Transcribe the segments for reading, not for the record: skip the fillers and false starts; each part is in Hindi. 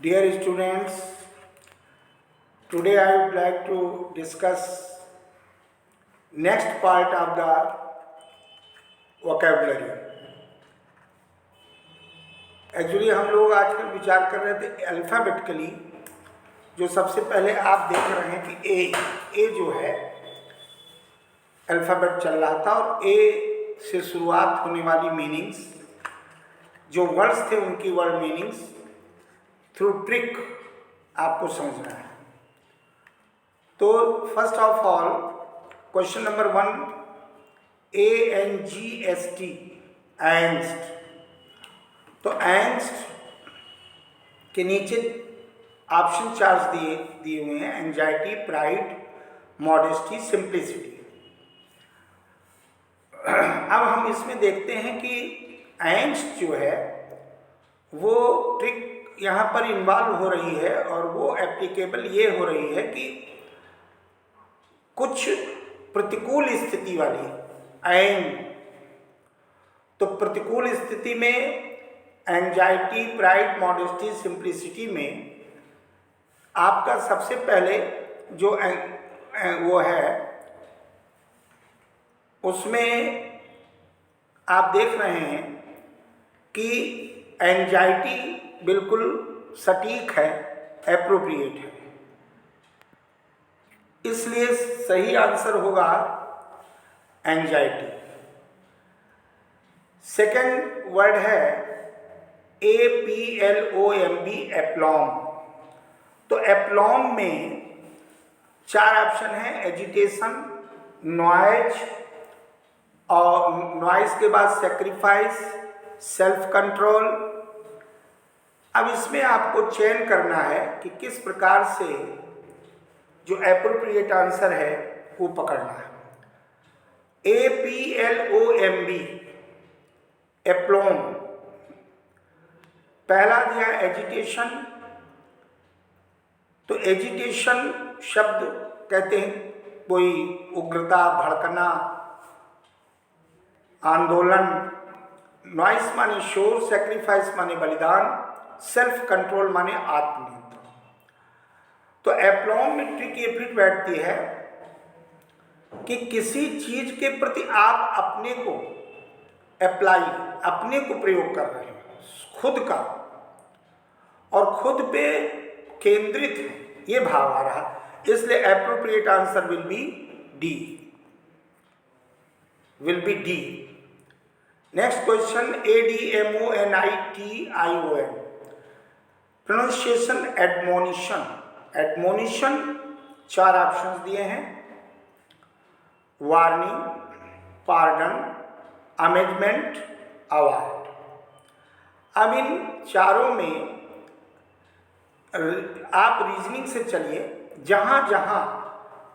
Dear students, today I would like to discuss next part of the vocabulary. Actually हम लोग आजकल विचार कर रहे थे अल्फ़ाबेटिकली। जो सबसे पहले आप देख रहे हैं कि ए जो है अल्फ़ाबेट चल रहा था और ए से शुरुआत होने वाली मीनिंग्स, जो वर्ड्स थे उनकी वर्ड मीनिंग्स थ्रू ट्रिक आपको समझना है। तो first of all question number 1, ANGST, angst. तो एंग्स्ट के नीचे ऑप्शन चार्ज दिए हुए हैं: एंजाइटी, प्राइड, मॉडेस्टी, सिंप्लिसिटी। अब हम इसमें देखते हैं कि एंग्स्ट जो है वो ट्रिक यहाँ पर इन्वॉल्व हो रही है और वो एप्लीकेबल ये हो रही है कि कुछ प्रतिकूल स्थिति वाली एंग। तो प्रतिकूल स्थिति में एंजाइटी, प्राइड, मॉडेस्टी, सिंप्लिसिटी में आपका सबसे पहले जो वो है उसमें आप देख रहे हैं कि एंजाइटी बिल्कुल सटीक है, एप्रोप्रिएट है, इसलिए सही आंसर होगा एंजाइटी। सेकंड वर्ड है APLOMB, एप्लॉम। तो एप्लॉम में 4 ऑप्शन हैं: एजिटेशन, नॉइज, और नॉइज के बाद सेक्रीफाइस, सेल्फ कंट्रोल। अब इसमें आपको चयन करना है कि किस प्रकार से जो एप्रोप्रिएट आंसर है वो पकड़ना है। APLOMB, एप्लॉम। पहला दिया एजिटेशन। तो एजिटेशन शब्द कहते हैं कोई उग्रता, भड़कना, आंदोलन। नॉइस माने शोर, सेक्रीफाइस माने बलिदान, सेल्फ कंट्रोल माने आत्मनियंत्रण। तो एप्लॉम में ट्रिक ये फिट बैठती है कि किसी चीज के प्रति आप अपने को अप्लाई, अपने को प्रयोग कर रहे हैं, खुद का, और खुद पे केंद्रित है, ये भाव आ रहा। इसलिए appropriate answer will be D. Next question ADMONITION, pronunciation, admonition. Admonition 4 options दिए हैं: वार्निंग, पार्डन, अमेजमेंट, अवार्ड। अब इन चारों में आप रीजनिंग से चलिए। जहां जहां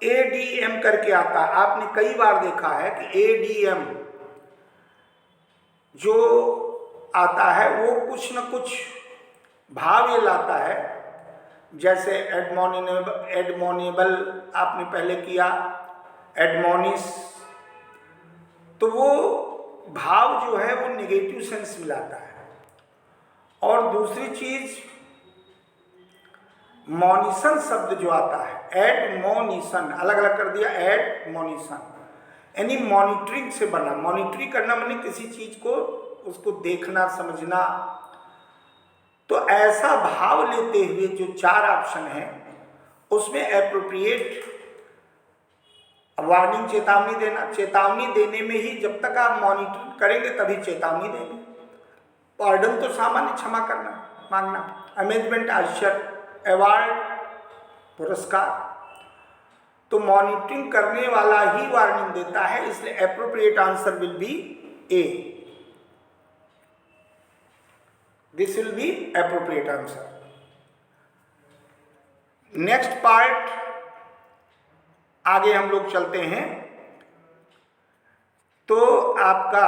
ADM करके आता है, आपने कई बार देखा है कि ADM जो आता है वो कुछ न कुछ भाव ये लाता है। जैसे एडमोनिबल आपने पहले किया, एडमोनिस, तो वो भाव जो है वो नेगेटिव सेंस में लाता है। और दूसरी चीज मॉनिशन शब्द जो आता है, एडमोनिशन, अलग अलग कर दिया, एडमोनिशन यानी मॉनिटरिंग से बना। मॉनिटरिंग करना माने किसी चीज को, उसको देखना, समझना। तो ऐसा भाव लेते हुए जो 4 ऑप्शन हैं उसमें एप्रोप्रिएट वार्निंग, चेतावनी देना। चेतावनी देने में ही जब तक आप मॉनिटर करेंगे तभी चेतावनी देंगे। पार्डन तो सामान्य क्षमा करना, मांगना। अमेजमेंट आश्चर्य, अवार्ड पुरस्कार। तो मॉनिटरिंग करने वाला ही वार्निंग देता है, इसलिए appropriate answer will be A। This will be appropriate answer. Next part आगे हम लोग चलते हैं। तो आपका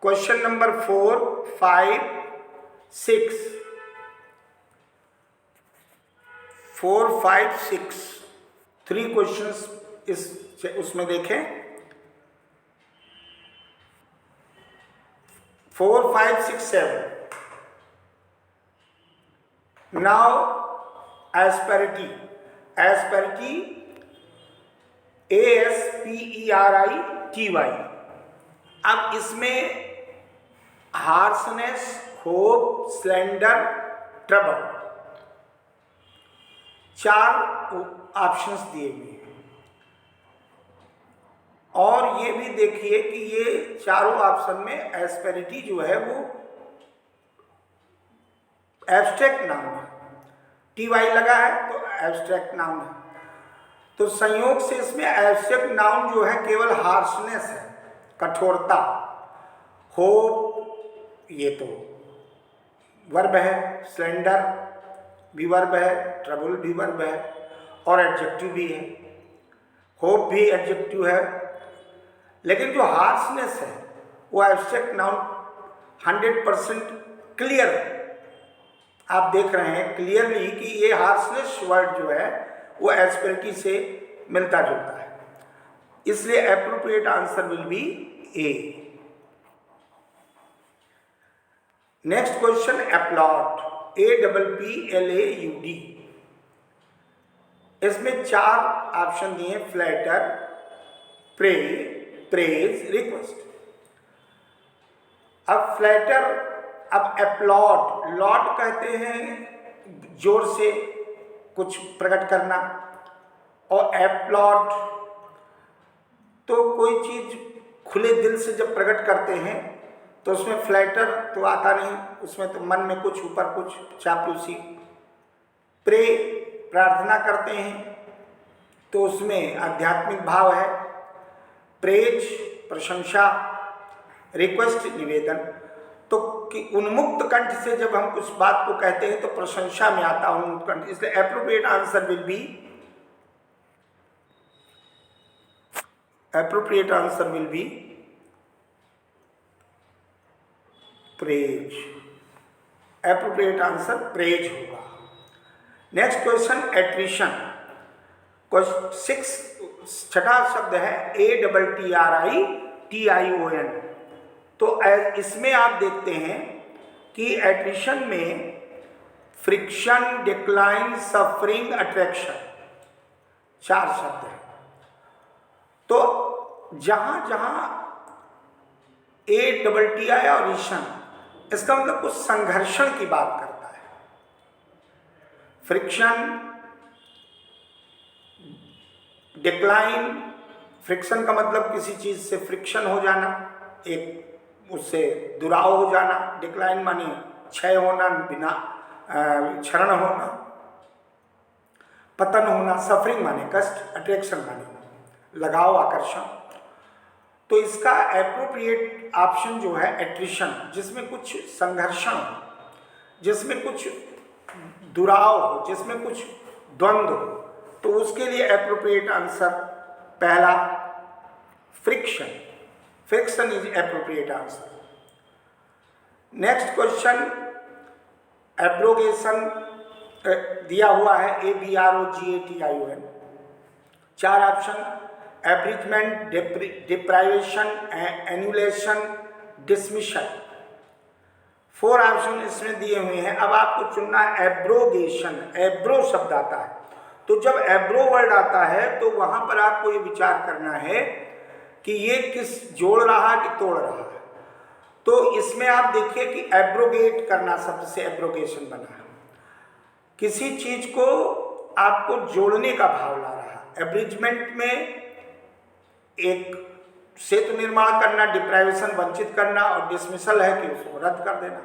क्वेश्चन नंबर 4, 5, 6, 4, 5, 6, 3 क्वेश्चंस उसमें देखें। 4, 5, 6, 7 नाउ एस्पेरिटी, एस्पेरिटी ASPERITY। अब इसमें हार्सनेस, होप, स्लेंडर, ट्रबल, 4 ऑप्शंस दिए हुए हैं। और ये भी देखिए कि ये चारों ऑप्शन में एस्पेरिटी जो है वो एब्स्ट्रैक्ट नाउन है, TY लगा है तो एब्स्ट्रैक्ट नाउन है। तो संयोग से इसमें एब्स्ट्रैक्ट नाउन जो है केवल हार्शनेस है, कठोरता। होप ये तो वर्ब है, स्लेंडर भी वर्ब है, ट्रबल भी वर्ब है और एडजेक्टिव भी है। होप भी एडजेक्टिव है, लेकिन जो हार्शनेस है वो एब्स्ट्रैक्ट नाउन 100% क्लियर। आप देख रहे हैं क्लियरली कि ये हार्शनेस वर्ड जो है वो एस्पेरिटी से मिलता जुलता है, इसलिए appropriate answer will be A. Next question, applaud, APPLAUD। इसमें 4 ऑप्शन दिए, फ्लैटर, प्रे, प्रेज, रिक्वेस्ट। अब फ्लैटर, अब एप्लॉड, लॉड कहते हैं जोर से कुछ प्रकट करना, और एप्लॉड तो कोई चीज खुले दिल से जब प्रकट करते हैं तो उसमें फ्लैटर तो आता नहीं, उसमें तो मन में कुछ ऊपर कुछ चापलूसी। प्रे, प्रार्थना करते हैं तो उसमें आध्यात्मिक भाव है। प्रेज, प्रशंसा, रिक्वेस्ट, निवेदन। तो कि उन्मुक्त कंठ से जब हम कुछ बात को कहते हैं तो प्रशंसा में आता है उन्मुक्त कंठ, इसलिए appropriate answer will be, appropriate answer will be praise. Appropriate answer praise होगा। Next question, attrition. क्वेश्चन 6, छठा शब्द है ATTRITION। तो इसमें आप देखते हैं कि एट्रिशन में फ्रिक्शन, डिक्लाइन, सफरिंग, अट्रैक्शन, 4 शब्द हैं। तो जहां जहां ATTI और ईशन, इसका मतलब कुछ संघर्षण की बात करता है। फ्रिक्शन, डिक्लाइन, फ्रिक्शन का मतलब किसी चीज से फ्रिक्शन हो जाना, एक उससे दुराव हो जाना। डिक्लाइन मानी क्षय होना, बिना क्षरण होना, पतन होना। सफरिंग माने कष्ट, अट्रैक्शन माने लगाव, आकर्षण। तो इसका एप्रोप्रिएट ऑप्शन जो है एट्रिशन, जिसमें कुछ संघर्षण हो, जिसमें कुछ दुराव हो, जिसमें कुछ द्वंद्व हो, तो उसके लिए एप्रोप्रिएट आंसर पहला friction. Friction is appropriate answer. Next question, abrogation दिया हुआ है ABROGATION, 4 option, abridgement, deprivation, annulation, dismission, 4 option इसमें दिए हुए हैं। अब आपको चुनना है एब्रोगेशन। एब्रो शब्द आता है, तो जब एब्रो वर्ड आता है तो वहां पर आपको ये विचार करना है कि ये किस जोड़ रहा है कि तोड़ रहा है। तो इसमें आप देखिए कि एब्रोगेट करना शब्द से एब्रोगेशन बना है, किसी चीज को आपको जोड़ने का भाव ला रहा है। एब्रिजमेंट में एक सेतु निर्माण करना, डिप्राइवेशन वंचित करना, और डिसमिसल है कि उसको रद्द कर देना।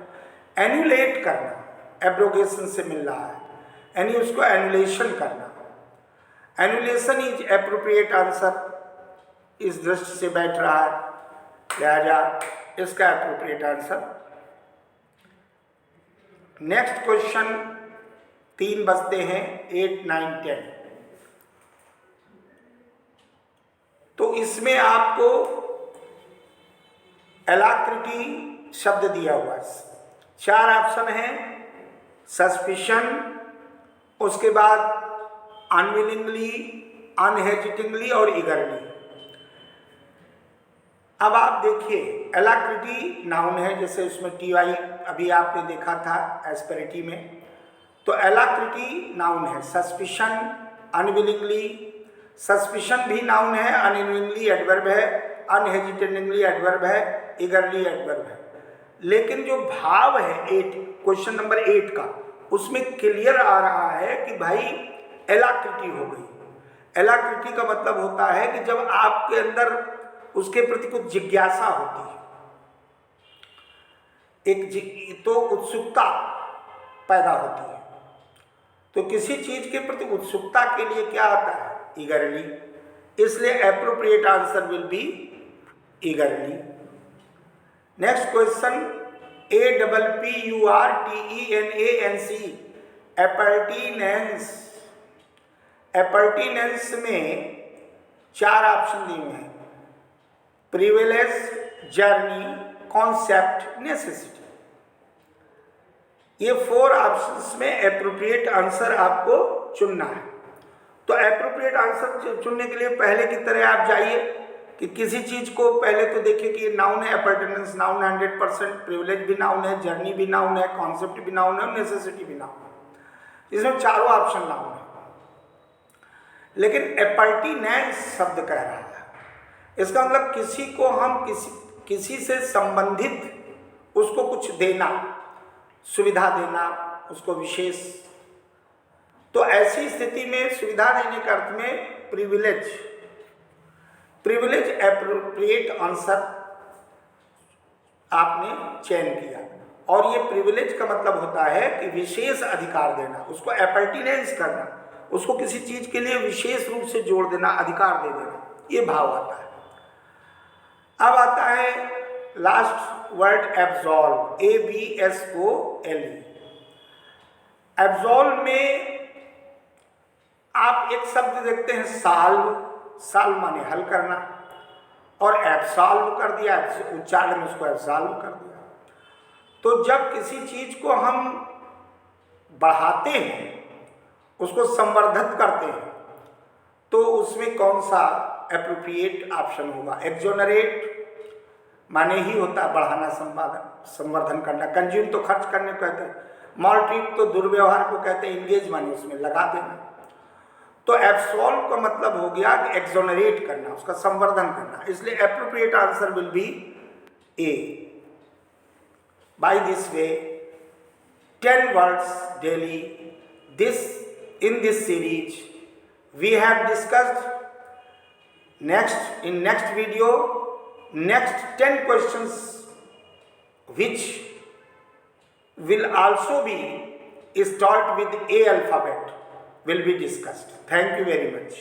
एन्यूलेट करना एब्रोगेशन से मिल रहा है, यानी उसको एनुलेशन करना। एनुलेशन इज एप्रोप्रिएट आंसर, इस दृष्टि से बैठ रहा है, लिहाजा इसका एप्रोप्रिएट आंसर। नेक्स्ट क्वेश्चन, 3 बचते हैं, 8, 9, 10। तो इसमें आपको एलाक्रिटी शब्द दिया हुआ है, 4 ऑप्शन हैं, सस्पिशन, उसके बाद अनविलिंगली, अनहेजिटिंगली और ईगरली। अब आप देखिए एलाक्रिटी नाउन है, जैसे उसमें TY अभी आपने देखा था एस्पेरिटी में, तो एलाक्रिटी नाउन है, सस्पिशन, अनविलिंगली, सस्पिशन भी नाउन है, अनविलिंगली एडवर्ब है, अनहेजिटेटिंगली एडवर्ब है, ईगरली एडवर्ब है। लेकिन जो भाव है 8 क्वेश्चन नंबर 8 का, उसमें क्लियर आ रहा है कि भाई एलाक्रिटी हो गई। एलाक्रिटी का मतलब होता है कि जब आपके अंदर उसके प्रति कुछ जिज्ञासा होती है, तो उत्सुकता पैदा होती है। तो किसी चीज के प्रति उत्सुकता के लिए क्या आता है? ईगरली। इसलिए appropriate answer will B ईगरली। Next question, APPURTENANC, एपर्टिनेंस। एपर्टिनेंस में 4 ऑप्शन दिए हुए हैं, प्रिविलेज, जर्नी, कॉन्सेप्ट, नेसेसिटी। ये 4 ऑप्शंस में एप्रोप्रिएट आंसर आपको चुनना है। तो एप्रोप्रिएट आंसर चुनने के लिए पहले की तरह आप जाइए कि किसी चीज को पहले तो देखिए कि ये नाउन है, एपर्टिनेंस नाउन 100%, प्रिविलेज भी नाउन है, जर्नी भी नाउन है, कॉन्सेप्ट भी नाउन है, नेसेसिटी भी नाउन है। इसमें चारों ऑप्शन नाउन है। लेकिन एपर्टिनेंस शब्द कह रहा है, इसका मतलब किसी को हम किसी से संबंधित उसको कुछ देना, सुविधा देना, उसको विशेष। तो ऐसी स्थिति में सुविधा देने के अर्थ में प्रिविलेज एप्रोप्रिएट आंसर आपने चयन किया। और ये प्रिविलेज का मतलब होता है कि विशेष अधिकार देना, उसको एपर्टिनेंस करना, उसको किसी चीज के लिए विशेष रूप से जोड़ देना, अधिकार दे देना, ये भाव आता है। अब आता है last word absolve, ABSOLE। Absolve में आप एक शब्द देखते हैं साल्व, साल्व माने हल करना, और एब्सॉल्व कर दिया, उच्चारण में उसको एब्सॉल्व कर दिया। तो जब किसी चीज को हम बढ़ाते हैं, उसको संवर्धित करते हैं, तो उसमें कौन सा एप्रोप्रिएट ऑप्शन होगा? एक्सोनरेट माने ही होता है बढ़ाना, संवर्धन करना। कंज्यूम तो खर्च करने को कहते हैं, मॉलट्रीट तो दुर्व्यवहार को कहते हैं, इंगेज माने उसमें लगा देना। तो एब्सॉल्व का मतलब हो गया कि एक्सोनरेट करना, उसका संवर्धन करना। इसलिए appropriate answer will be A। By this way 10 words daily, in this series we have discussed in next video, next 10 questions which will also be start with A alphabet will be discussed. Thank you very much.